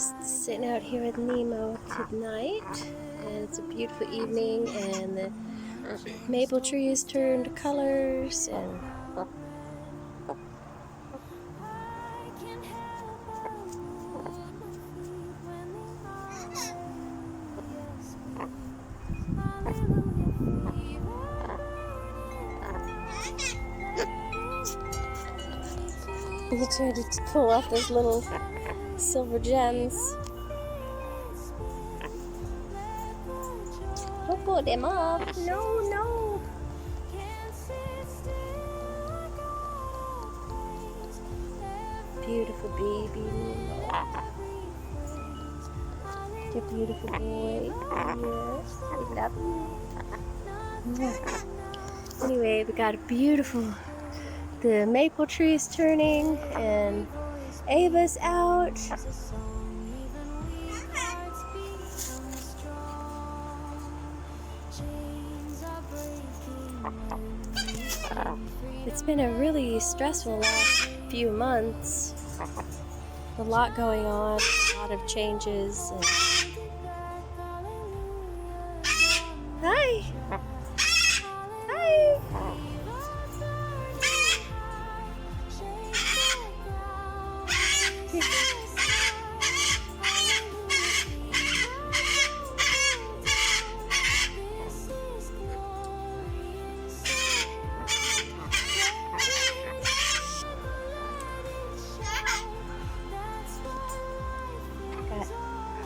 just sitting out here with Nemo tonight, and it's a beautiful evening, and the maple trees turned colors, and he tried to pull off those little silver gems. Don't pull them off. No, no. Beautiful baby Nemo. You're a beautiful boy. Yes, we love you. Anyway, we got a beautiful, the maple tree is turning and Ava's out. It's been a really stressful last few months. A lot going on, a lot of changes. And... Hi! Hi!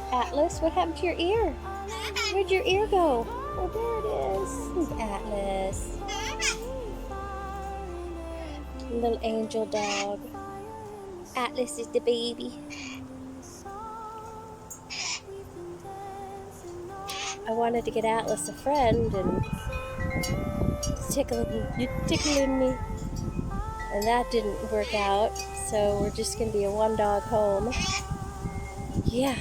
Atlas, what happened to your ear? Where'd your ear go? Oh, there it is. Atlas. Little angel dog. Atlas is the baby. I wanted to get Atlas a friend and tickling me. And that didn't work out. So we're just going to be a one-dog home. Yeah.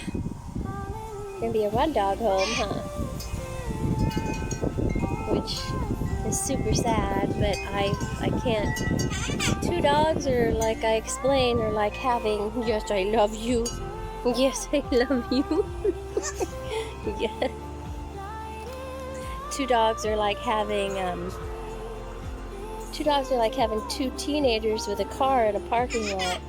Gonna be a one-dog home, huh? Which is super sad, but I can't. Two dogs are, like I explained, are like having, yes, I love you. Yes, I love you. Yeah. Two dogs are like having two teenagers with a car in a parking lot.